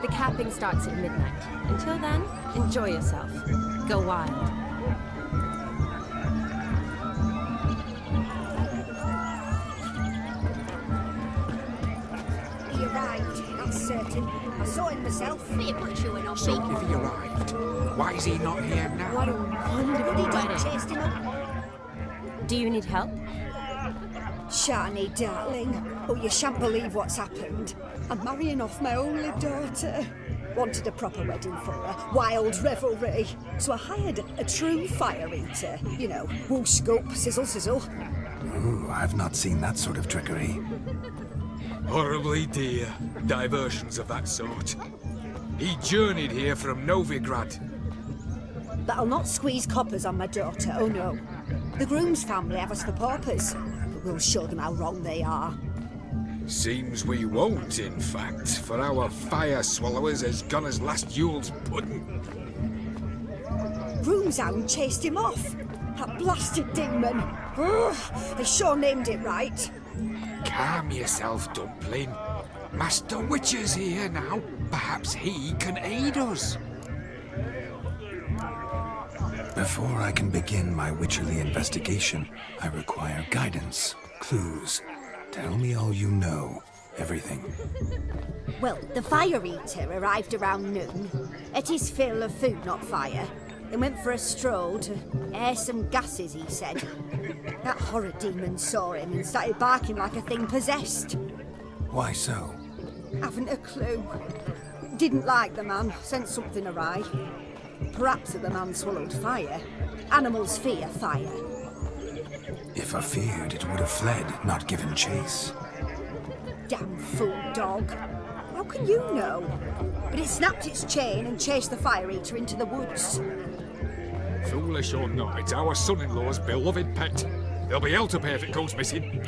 The capping starts at midnight. Until then, enjoy yourself. Go wild. He arrived, that's certain. I saw him myself. Be a butcher went on So me. if he arrived, why is he not here now? What a wonderful Bloody dog wedding. chased him up. Do you need help? Shani, darling. Oh, you shan't believe what's happened. I'm marrying off my only daughter. Wanted a proper wedding for her, wild revelry. So I hired a true fire eater. You know, whoosh, scoop, sizzle, sizzle. Ooh, I've not seen that sort of trickery. Horribly dear diversions of that sort. He journeyed here from Novigrad. But I'll not squeeze coppers on my daughter, oh no. The groom's family have us for paupers, but we'll show them how wrong they are. Seems we won't, in fact, for our fire swallowers has gone as last Yule's pudding. Groom's hound chased him off. That blasted demon. Ugh, they sure named it right. Calm yourself, Dumpling. Master Witcher's here now. Perhaps he can aid us. Before I can begin my witcherly investigation, I require guidance, clues. Tell me all you know. Everything. Well, the fire eater arrived around noon. Ate his fill of food, not fire. Then went for a stroll to air some gases, he said. That horror demon saw him and started barking like a thing possessed. Why so? Haven't a clue. Didn't like the man, sent something awry. Perhaps the man swallowed fire. Animals fear fire. If I feared, it would have fled, not given chase. Damn fool dog. How can you know? But it snapped its chain and chased the fire eater into the woods. Foolish or not, it's our son-in-law's beloved pet. There'll be hell to pay if it goes missing.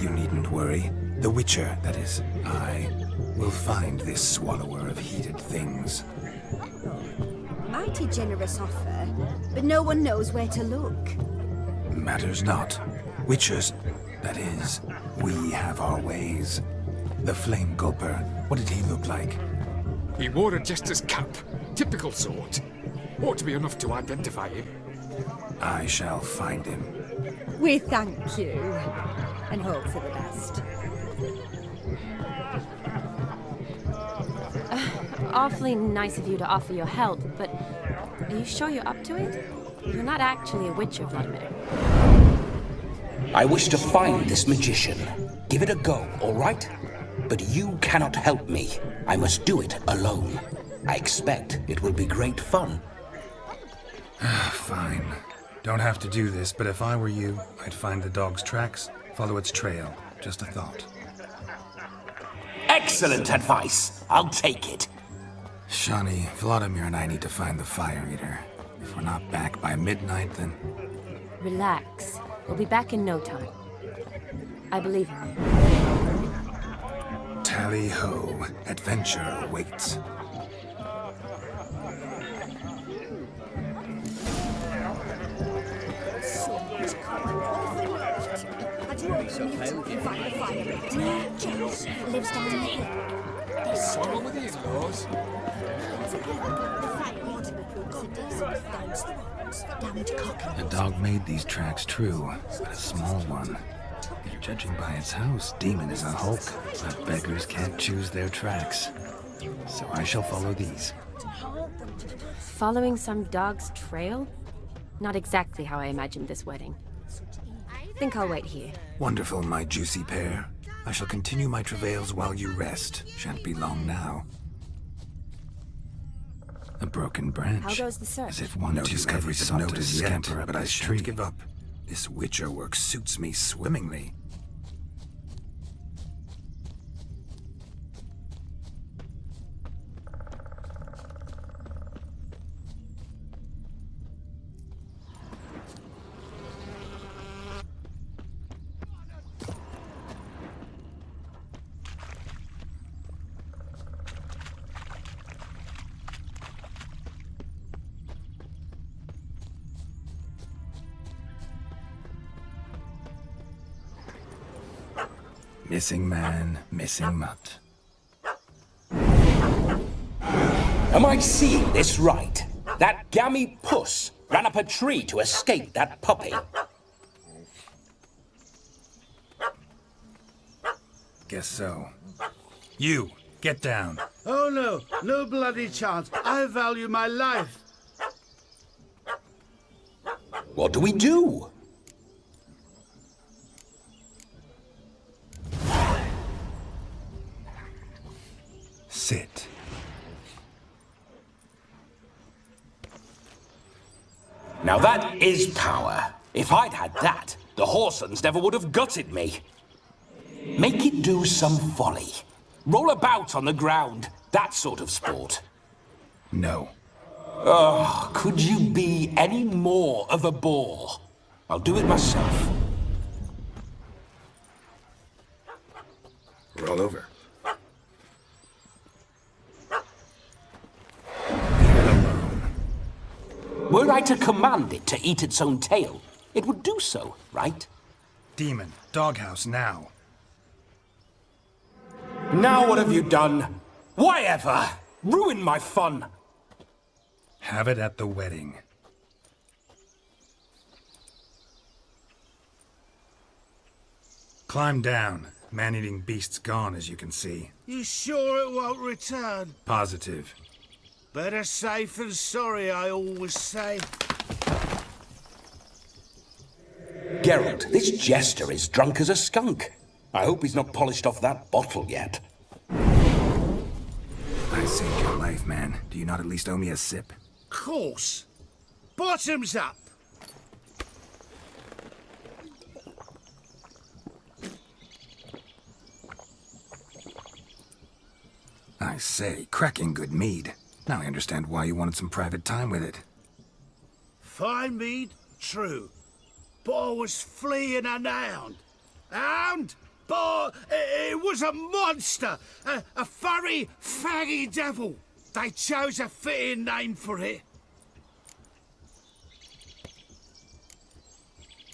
You needn't worry. The Witcher, that is, I, will find this swallower of heated things. Mighty generous offer, but no one knows where to look. Matters not. Witchers, that is, we have our ways. The Flame Gulper, what did he look like? He wore a jester's cap. Typical sort. Ought to be enough to identify him. I shall find him. We thank you, and hope for the best. Awfully nice of you to offer your help, but are you sure you're up to it? You're not actually a witcher, Vladimir. I wish to find this magician. Give it a go, all right? But you cannot help me. I must do it alone. I expect it will be great fun. Fine. Don't have to do this, but if I were you, I'd find the dog's tracks, follow its trail. Just a thought. Excellent advice. I'll take it. Shani, Vladimir and I need to find the fire eater. If we're not back by midnight, then... Relax. We'll be back in no time. I believe in you. Tally-ho. Adventure awaits. Lives down the hill. There's What's wrong with the in-laws? the fire eater recruits a decent dance the ones. Damned cock. The dog made these tracks true, but a small one. Judging by its house, Demon is a hulk, but beggars can't choose their tracks. So I shall follow these. Following some dog's trail? Not exactly how I imagined this wedding. Think I'll wait here. Wonderful, my juicy pair. I shall continue my travails while you rest. Shan't be long now. A broken branch. How goes the search? As if one discovery sought to scamper, but I shan't give up. This Witcher work suits me swimmingly. Missing man, missing mutt. Am I seeing this right? That gammy puss ran up a tree to escape that puppy. Guess so. You, get down. Oh no, no bloody chance. I value my life. What do we do? Sit. Now that is power. If I'd had that, the Horsons never would have gutted me. Make it do some folly. Roll about on the ground. That sort of sport. No. Oh, could you be any more of a bore? I'll do it myself. Roll over. Were I to command it to eat its own tail, it would do so, right? Demon, doghouse now. Now what have you done? Why ever? Ruined my fun. Have it at the wedding. Climb down. Man-eating beast's gone, as you can see. You sure it won't return? Positive. Better safe than sorry, I always say. Geralt, this jester is drunk as a skunk. I hope he's not polished off that bottle yet. I saved your life, man. Do you not at least owe me a sip? Course. Bottoms up. I say, cracking good mead. Now I understand why you wanted some private time with it. Fine mead, true. But I was fleeing an hound. Hound? But it was a monster. A furry, faggy devil. They chose a fitting name for it.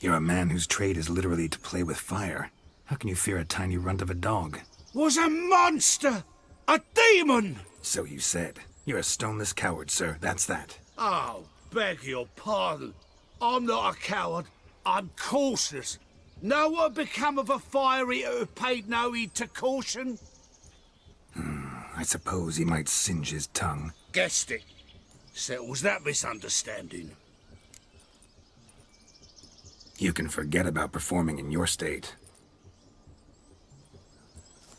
You're a man whose trade is literally to play with fire. How can you fear a tiny runt of a dog? Was a monster. A demon. So you said. You're a stoneless coward, sir. That's that. Oh, beg your pardon. I'm not a coward. I'm cautious. Know what become of a fire eater who paid no heed to caution? I suppose he might singe his tongue. Guessed it. Settles that misunderstanding. You can forget about performing in your state.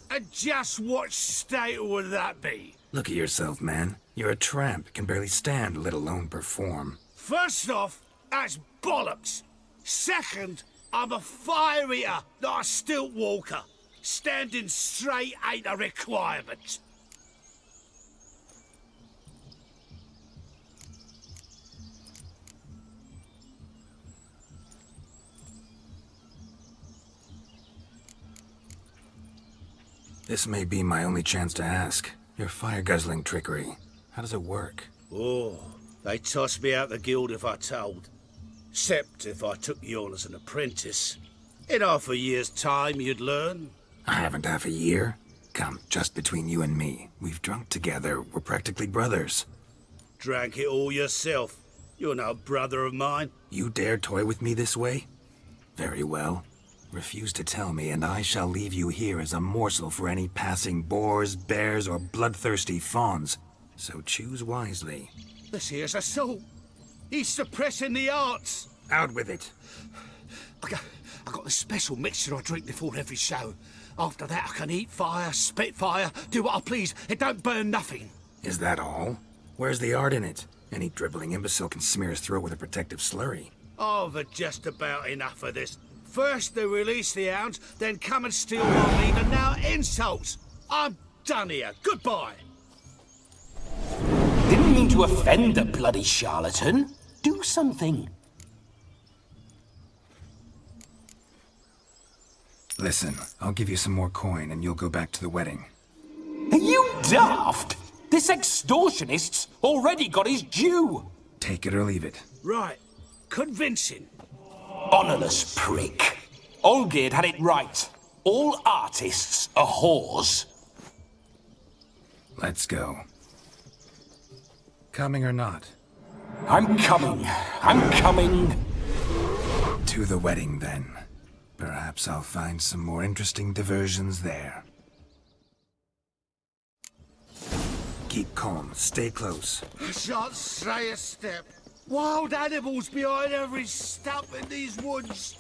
And just what state would that be? Look at yourself, man. You're a tramp, can barely stand, let alone perform. First off, that's bollocks. Second, I'm a fire eater, not a stilt walker. Standing straight ain't a requirement. This may be my only chance to ask. Your fire-guzzling trickery, how does it work? Oh, they'd toss me out the guild if I told. Except if I took you on as an apprentice. In half a year's time, you'd learn. I haven't half a year. Come, just between you and me. We've drunk together. We're practically brothers. Drank it all yourself. You're no brother of mine. You dare toy with me this way? Very well. Refuse to tell me, and I shall leave you here as a morsel for any passing boars, bears, or bloodthirsty fawns. So choose wisely. This here's assault. He's suppressing the arts. Out with it. I got the special mixture I drink before every show. After that, I can eat fire, spit fire, do what I please. It don't burn nothing. Is that all? Where's the art in it? Any dribbling imbecile can smear his throat with a protective slurry. I've had just about enough of this. First they release the hounds, then come and steal my meat, and now insults. I'm done here. Goodbye. Didn't mean to offend the bloody charlatan. Do something. Listen, I'll give you some more coin and you'll go back to the wedding. Are you daft? This extortionist's already got his due. Take it or leave it. Right. Convincing. Honourless prick. Olgierd had it right. All artists are whores. Let's go. Coming or not? I'm coming. I'm coming. To the wedding, then. Perhaps I'll find some more interesting diversions there. Keep calm. Stay close. I shan't stray a step. Wild animals behind every stump in these woods.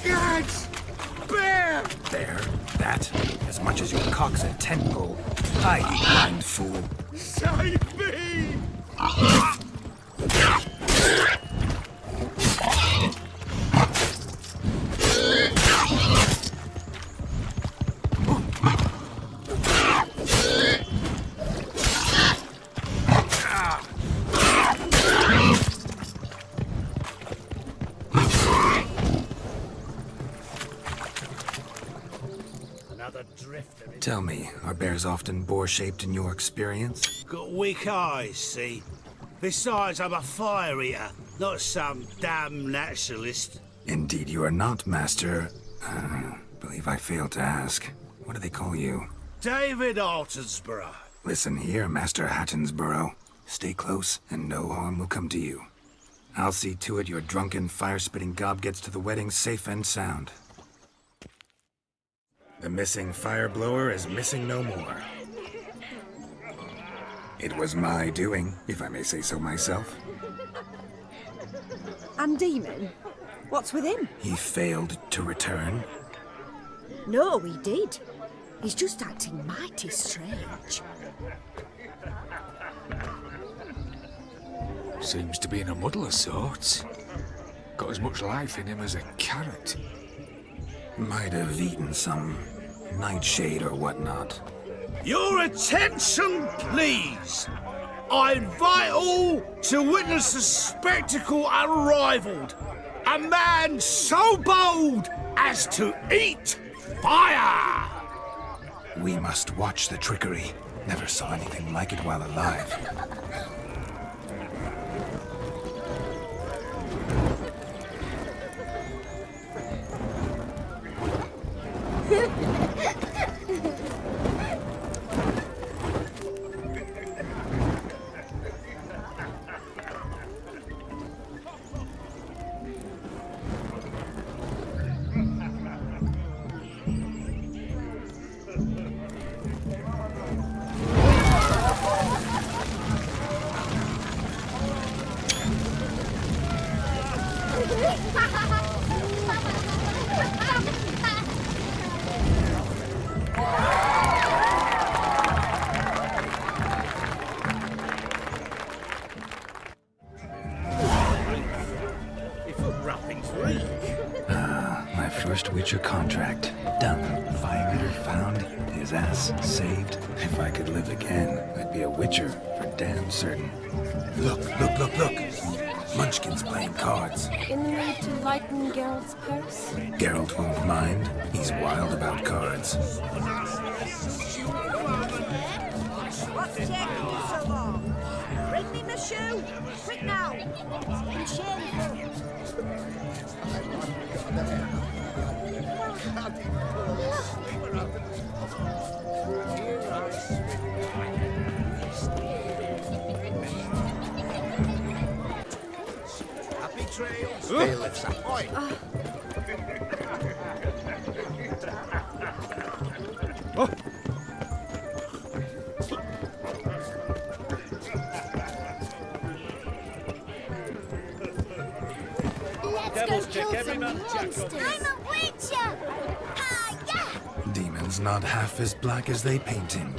Gads! Bear! There. That. As much as your cock's a tent pole. Hide, you blind fool. Save me! Another drifter. Tell me, are bears often boar-shaped in your experience? Got weak eyes, see? Besides, I'm a fire eater, not some damn naturalist. Indeed you are not, Master. Believe I failed to ask. What do they call you? David Altonsborough. Listen here, Master Hattonsborough. Stay close, and no harm will come to you. I'll see to it your drunken, fire-spitting gob gets to the wedding safe and sound. The missing fire blower is missing no more. It was my doing, if I may say so myself. And Demon? What's with him? He failed to return. No, he did. He's just acting mighty strange. Seems to be in a muddle of sorts. Got as much life in him as a carrot. Might have eaten some nightshade or whatnot. Your attention, please. I invite all to witness a spectacle unrivaled. A man so bold as to eat fire! We must watch the trickery. Never saw anything like it while alive. My first Witcher contract. Done. Fire eater found. His ass saved. If I could live again, I'd be a Witcher for damn certain. Look, look, look, look. Munchkin's playing cards. In the mood to lighten Geralt's purse? Geralt won't mind. He's wild about cards. What's taking you so long? Bring me my shoe! Quick now! I'm shameful. Happy trails. Bailiff's ahoy. Let's go kill some monsters. I'm a witcher! Ah, yeah! Demon's not half as black as they paint him.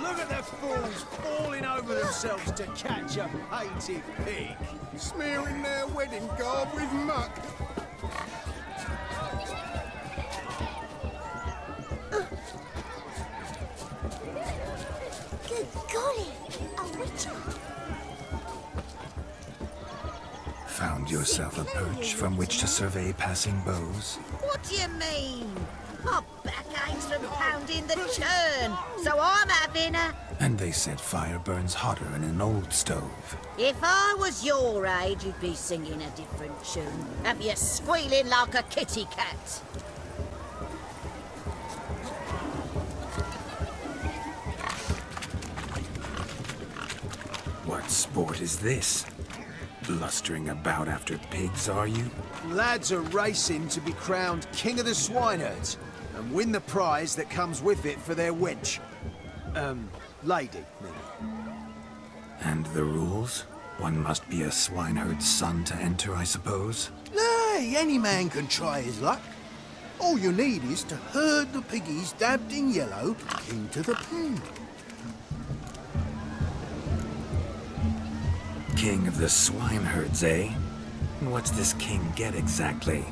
Look at the fools falling over themselves to catch a painted pig. Smearing their wedding garb with muck. Good golly, a witcher. Found yourself a perch from which to survey passing beaux? What do you mean? My back aches from pounding the churn, so I'm having a... And they said fire burns hotter in an old stove. If I was your age, you'd be singing a different tune. Have you squealing like a kitty cat? What sport is this? Blustering about after pigs, are you? Lads are racing to be crowned King of the Swineherds and win the prize that comes with it for their wench. Lady, maybe. And the rules? One must be a swineherd's son to enter, I suppose? Nay, any man can try his luck. All you need is to herd the piggies dabbed in yellow into the pen. King of the swineherds, eh? And what's this king get exactly?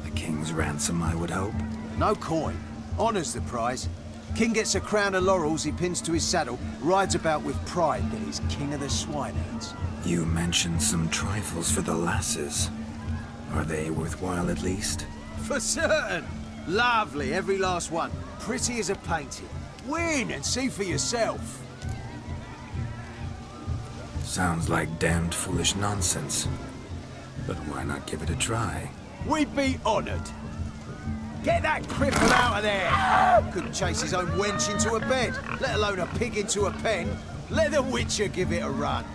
The king's ransom, I would hope. No coin. Honours the prize. King gets a crown of laurels he pins to his saddle, rides about with pride that he's king of the swineherds. You mentioned some trifles for the lasses. Are they worthwhile at least? For certain. Lovely, every last one. Pretty as a painting. Win and see for yourself. Sounds like damned foolish nonsense. But why not give it a try? We'd be honoured. Get that cripple out of there! Couldn't chase his own wench into a bed, let alone a pig into a pen. Let the Witcher give it a run.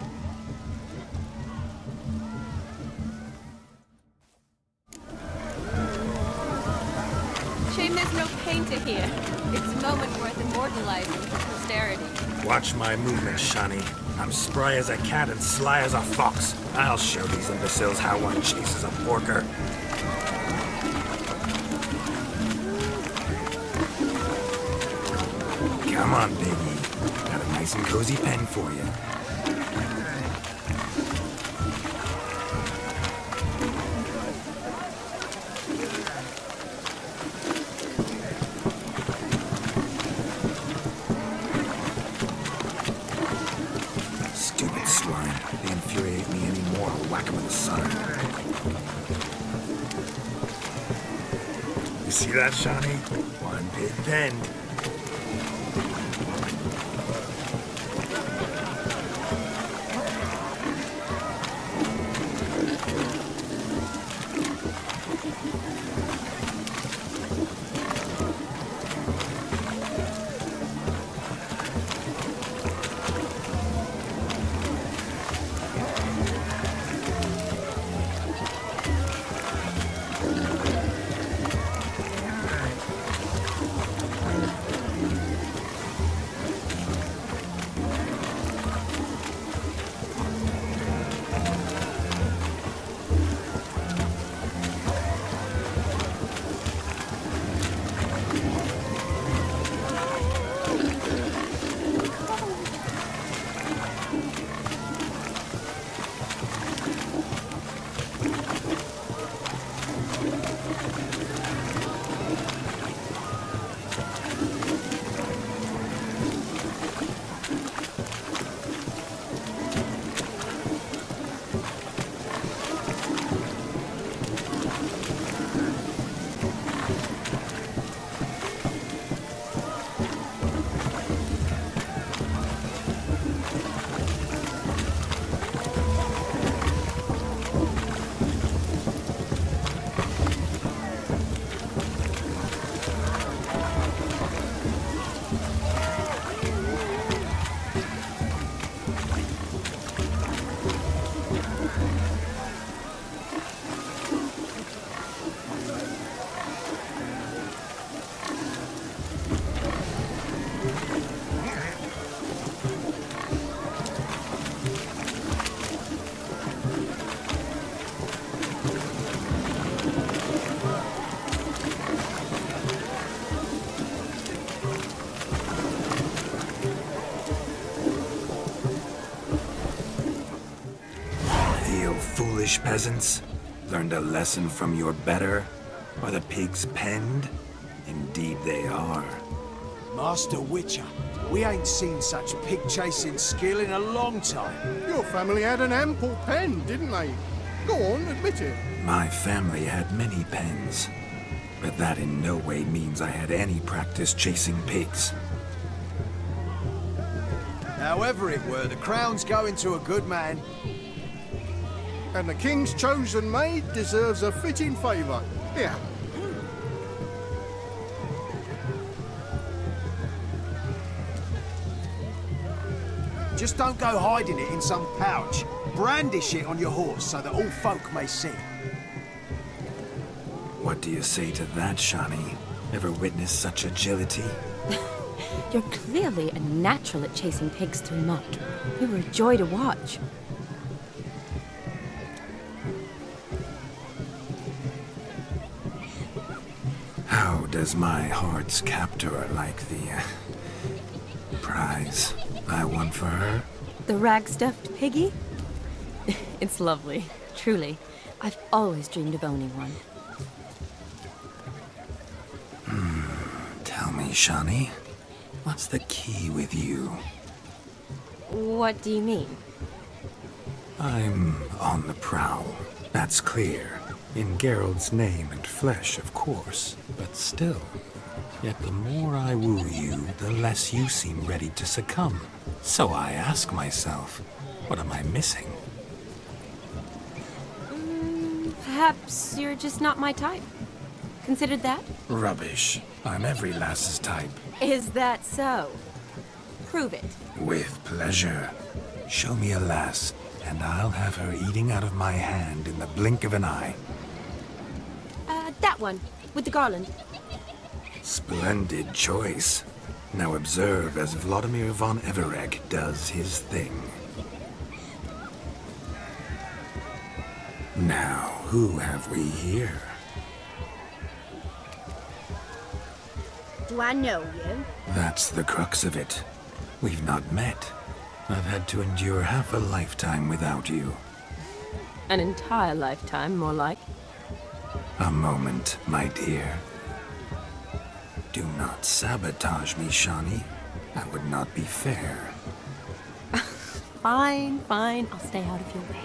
Shame there's no painter here. It's a moment worth immortalizing for posterity. Watch my movements, Shani. I'm spry as a cat and sly as a fox. I'll show these imbeciles how one chases a porker. Come on, Biggie. Got a nice and cozy pen for you. Stupid swine. They infuriate me anymore. I'll whack them with the sun. You see that, Shani? One big pen. Foolish peasants, learned a lesson from your better? Are the pigs penned? Indeed they are. Master Witcher, we ain't seen such pig-chasing skill in a long time. Your family had an ample pen, didn't they? Go on, admit it. My family had many pens, but that in no way means I had any practice chasing pigs. However it were, the crown's going to a good man. And the king's chosen maid deserves a fitting favour. Here. Just don't go hiding it in some pouch. Brandish it on your horse so that all folk may see. What do you say to that, Shani? Ever witnessed such agility? You're clearly a natural at chasing pigs through mud. You were a joy to watch. How does my heart's captor like the prize I won for her? The rag-stuffed piggy? It's lovely, truly. I've always dreamed of owning one. Tell me, Shani, what's the key with you? What do you mean? I'm on the prowl, that's clear. In Geralt's name and flesh, of course, but still. Yet the more I woo you, the less you seem ready to succumb. So I ask myself, what am I missing? Perhaps you're just not my type. Considered that? Rubbish. I'm every lass's type. Is that so? Prove it. With pleasure. Show me a lass, and I'll have her eating out of my hand in the blink of an eye. That one, with the garland. Splendid choice. Now observe as Vladimir von Everegg does his thing. Now, who have we here? Do I know you? That's the crux of it. We've not met. I've had to endure half a lifetime without you. An entire lifetime, more like. A moment, my dear. Do not sabotage me, Shani. That would not be fair. Fine, fine. I'll stay out of your way.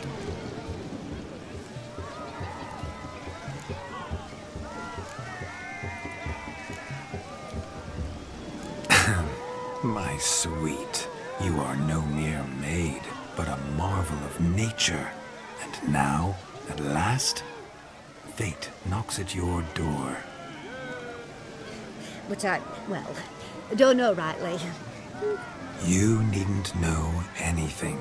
My sweet, you are no mere maid, but a marvel of nature. And now, at last, fate knocks at your door. But I don't know rightly. You needn't know anything.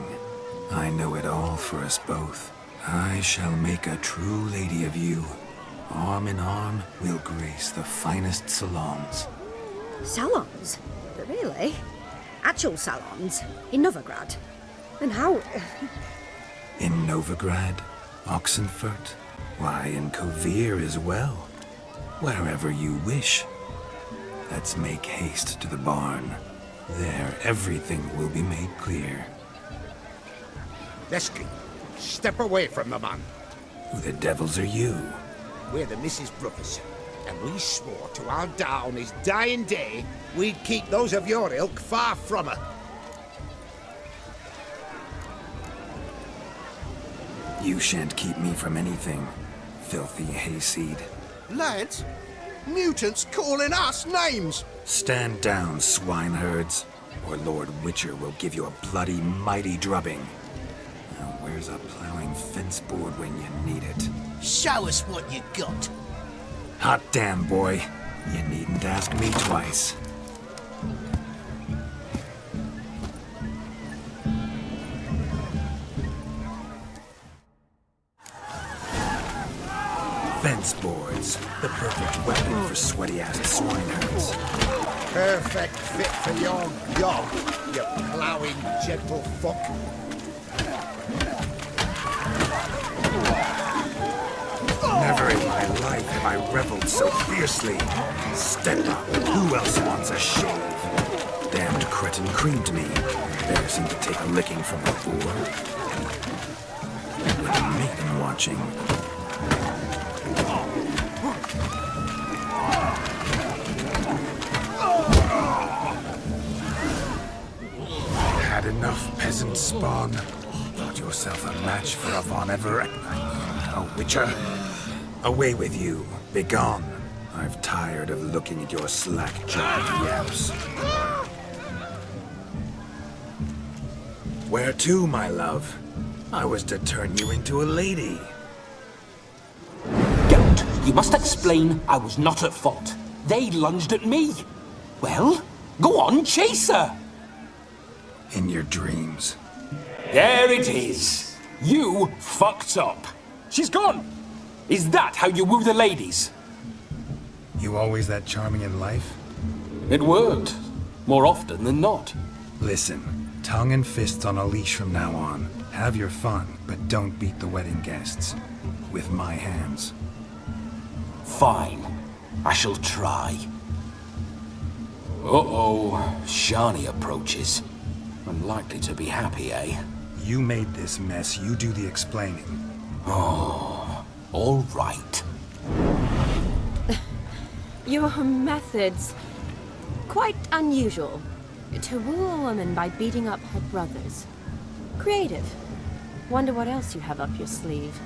I know it all for us both. I shall make a true lady of you. Arm in arm, we'll grace the finest salons. Salons? But really? Actual salons? In Novigrad? And how? In Novigrad, Oxenfurt, why, in Kovir as well. Wherever you wish. Let's make haste to the barn. There, everything will be made clear. Leslie, step away from the man. Who the devils are you? We're the Mrs. Brothers, and we swore to our da on his dying day we'd keep those of your ilk far from her. You shan't keep me from anything, filthy hayseed. Lads, mutants calling us names. Stand down, swineherds, or Lord Witcher will give you a bloody mighty drubbing. Now where's a plowing fence board when you need it? Show us what you got. Hot damn, boy. You needn't ask me twice. Fence boards, the perfect weapon for sweaty-ass swineherds. Perfect fit for your gob, you ploughing gentle fuck. Never in my life have I reveled so fiercely. Step up. Who else wants a shave? Damned cretin creamed me. Embarrassing to take a licking from a boor. With a maiden watching. Had enough, peasant spawn. Thought yourself a match for a Von Everett. Oh, Witcher. Away with you. Begone. I've tired of looking at your slack-jawed yaps. Where to, my love? I was to turn you into a lady. Don't. You must explain I was not at fault. They lunged at me. Well, go on, chase her. In your dreams. There it is. You fucked up. She's gone. Is that how you woo the ladies? You always that charming in life? It worked. More often than not. Listen, tongue and fists on a leash from now on. Have your fun, but don't beat the wedding guests. With my hands. Fine. I shall try. Uh-oh. Shani approaches. Unlikely to be happy, eh? You made this mess. You do the explaining. Oh, all right. Your methods... quite unusual. To woo a woman by beating up her brothers. Creative. Wonder what else you have up your sleeve.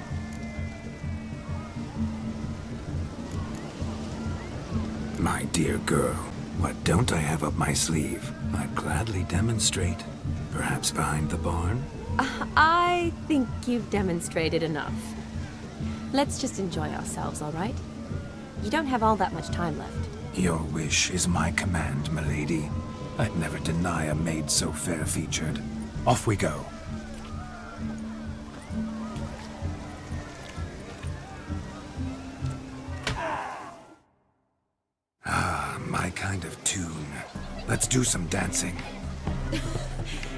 My dear girl, what don't I have up my sleeve? I'd gladly demonstrate. Perhaps behind the barn? I think you've demonstrated enough. Let's just enjoy ourselves, all right? You don't have all that much time left. Your wish is my command, milady. I'd never deny a maid so fair-featured. Off we go. Ah, my kind of tune. Let's do some dancing.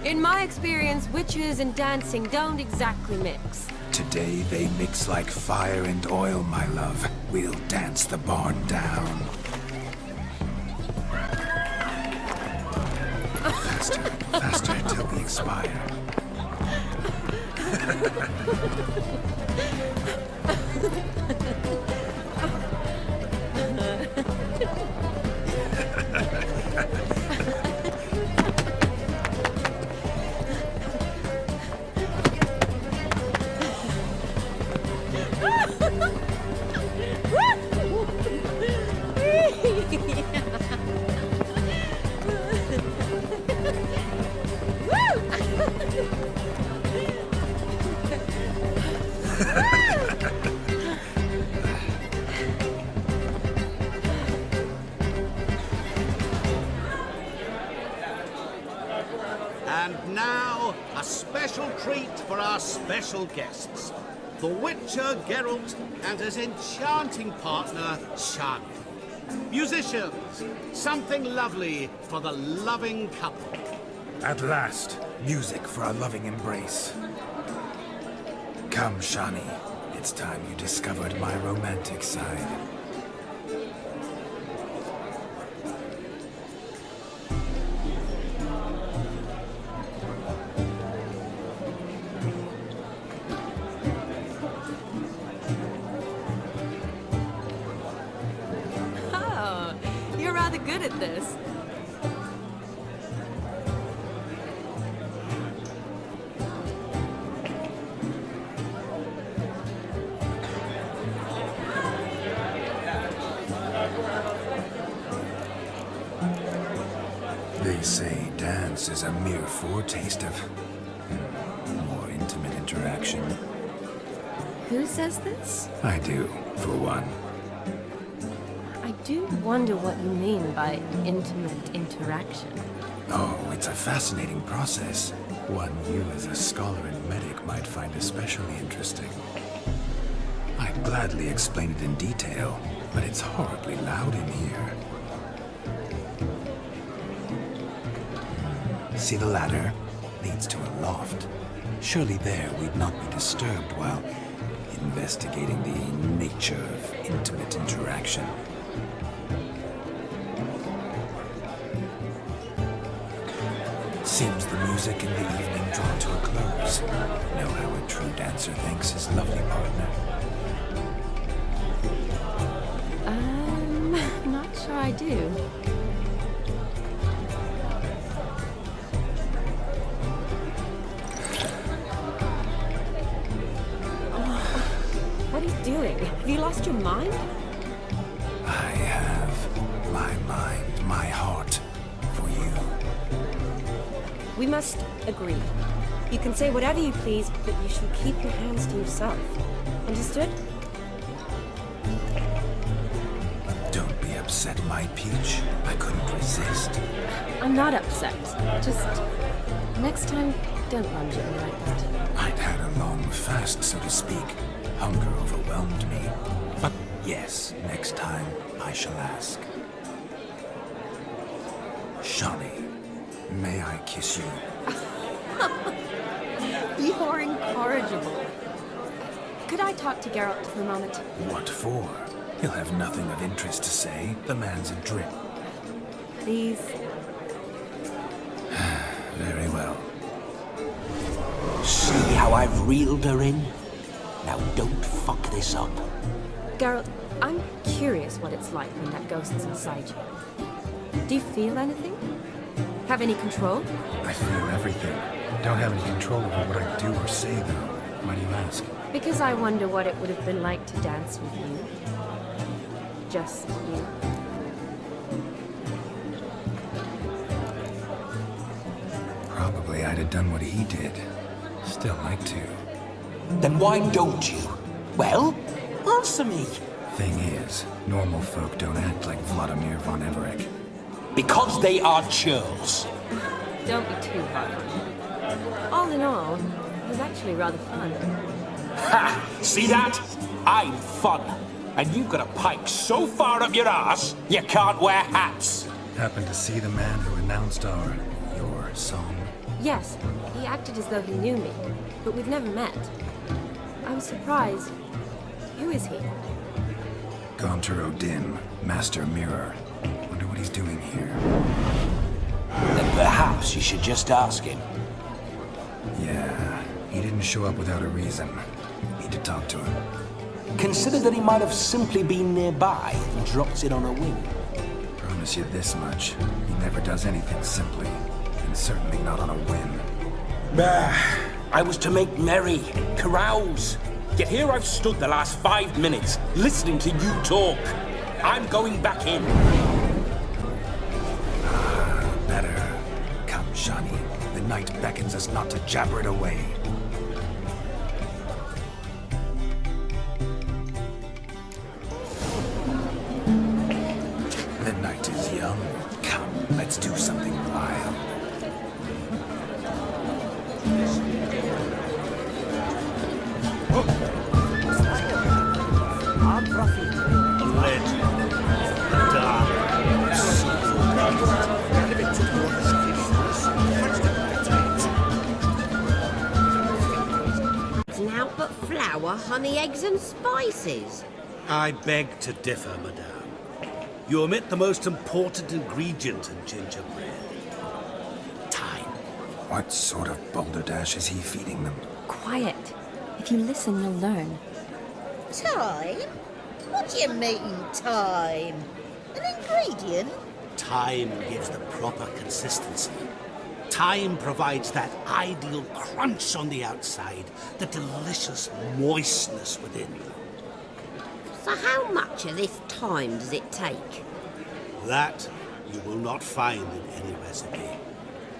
In my experience, witches and dancing don't exactly mix. Today they mix like fire and oil, my love. We'll dance the barn down. Faster, faster till we expire. And now, a special treat for our special guests. The Witcher Geralt and his enchanting partner, Shani. Musicians, something lovely for the loving couple. At last, music for a loving embrace. Come, Shani. It's time you discovered my romantic side. Oh, you're rather good at this. They say dance is a mere foretaste of more intimate interaction. Who says this? I do, for one. I do wonder what you mean by intimate interaction. Oh, it's a fascinating process. One you as a scholar and medic might find especially interesting. I'd gladly explain it in detail, but it's horribly loud in here. See the ladder? Leads to a loft. Surely there we'd not be disturbed while investigating the nature of intimate interaction. Seems the music in the evening drawn to a close. Know how a true dancer thanks his lovely partner. Not sure I do. doing? Have you lost your mind? I have my mind, my heart for you. We must agree. You can say whatever you please, but you should keep your hands to yourself. Understood? Don't be upset, my peach. I couldn't resist. I'm not upset. Just next time, don't lunge at me like that. I'd had a long fast, so to speak. Hunger overwhelmed me. But yes, next time I shall ask. Shawnee, may I kiss you? You're incorrigible. Could I talk to Geralt for a moment? What for? He'll have nothing of interest to say. The man's adrip. Please? Very well. See how I've reeled her in? Now don't fuck this up. Geralt, I'm curious what it's like when that ghost is inside you. Do you feel anything? Have any control? I feel everything. Don't have any control over what I do or say, though. Why do you ask? Because I wonder what it would have been like to dance with you. Just you. Probably I'd have done what he did. Still like to. Then why don't you? Well, answer me. Thing is, normal folk don't act like Vladimir von Everec. Because they are churls. Don't be too hard on him. All in all, it was actually rather fun. Ha! See that? I'm fun. And you've got a pipe so far up your ass, you can't wear hats. Happened to see the man who announced your song? Yes, he acted as though he knew me, but we've never met. I was surprised. Who is he? Gaunter Odin, Master Mirror. Wonder what he's doing here. Then perhaps you should just ask him. Yeah, he didn't show up without a reason. Need to talk to him. Consider that he might have simply been nearby and dropped it on a whim. Promise you this much. He never does anything simply. And certainly not on a whim. Bah! I was to make merry, carouse. Yet here I've stood the last 5 minutes, listening to you talk. I'm going back in. Better. Come, Shani. The night beckons us not to jabber it away. The night is young. Come, let's do something wild. It's now but flour, honey, eggs and spices. I beg to differ, madame. You omit the most important ingredient in gingerbread. Time. What sort of balderdash is he feeding them? Quiet. If you listen, you'll learn. Time? What do you mean, time? An ingredient? Time gives the proper consistency. Time provides that ideal crunch on the outside, the delicious moistness within. So how much of this time does it take? That you will not find in any recipe.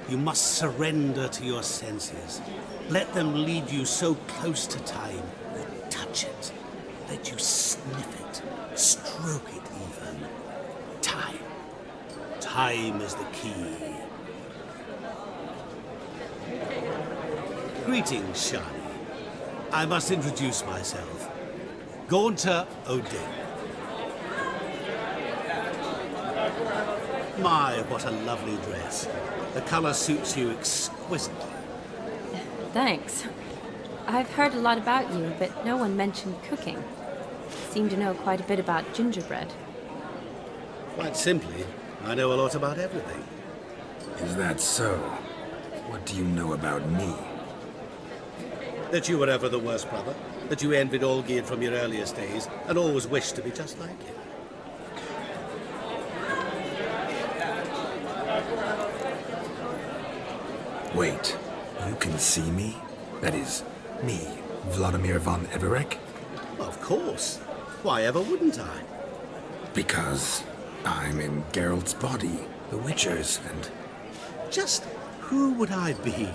You must surrender to your senses. Let them lead you so close to time, you touch it. Let you sniff it, stroke it even. Time. Time is the key. Greetings, Shani. I must introduce myself. Gaunter Odin. My, what a lovely dress. The color suits you exquisitely. Thanks. I've heard a lot about you, but no one mentioned cooking. Seem to know quite a bit about gingerbread. Quite simply, I know a lot about everything. Is that so? What do you know about me? That you were ever the worst brother, that you envied Olgierd from your earliest days, and always wished to be just like him. Wait, you can see me? That is, me, Vladimir von Everec? Of course. Why ever wouldn't I? Because I'm in Geralt's body, the Witcher's, and... Just who would I be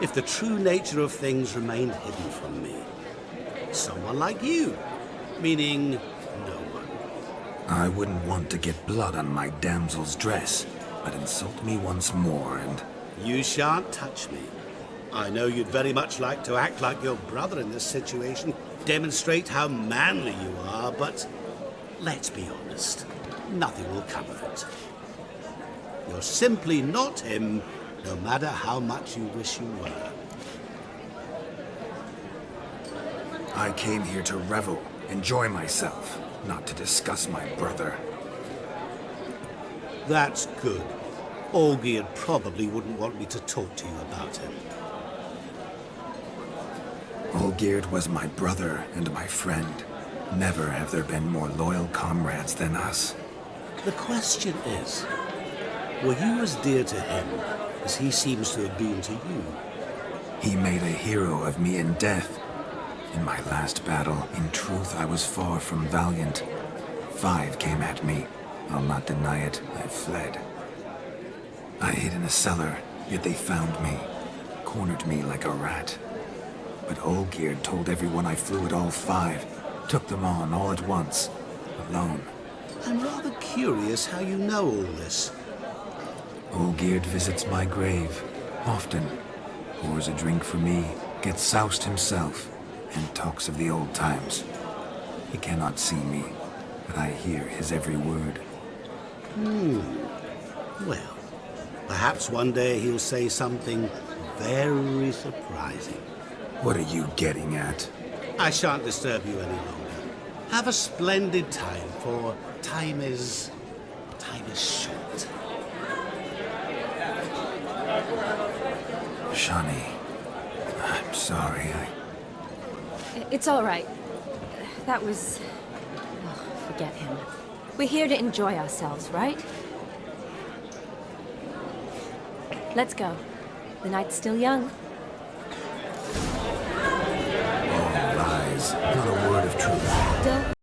if the true nature of things remained hidden from me? Someone like you, meaning no one. I wouldn't want to get blood on my damsel's dress, but insult me once more and... You shan't touch me. I know you'd very much like to act like your brother in this situation, demonstrate how manly you are, but let's be honest, nothing will come of it. You're simply not him, no matter how much you wish you were. I came here to revel, enjoy myself, not to discuss my brother. That's good. Olgierd probably wouldn't want me to talk to you about him. Olgierd was my brother and my friend. Never have there been more loyal comrades than us. The question is, were you as dear to him as he seems to have been to you? He made a hero of me in death. In my last battle, in truth, I was far from valiant. 5 came at me. I'll not deny it, I fled. I hid in a cellar, yet they found me, cornered me like a rat. But Olgierd told everyone I flew at all 5, took them on all at once, alone. I'm rather curious how you know all this. Olgierd visits my grave, often, pours a drink for me, gets soused himself, and talks of the old times. He cannot see me, but I hear his every word. Well, perhaps one day he'll say something very surprising. What are you getting at? I shan't disturb you any longer. Have a splendid time, for time is short. Shani, I'm sorry, It's all right. That was... Oh, forget him. We're here to enjoy ourselves, right? Let's go. The night's still young. All lies, not a word of truth. Don't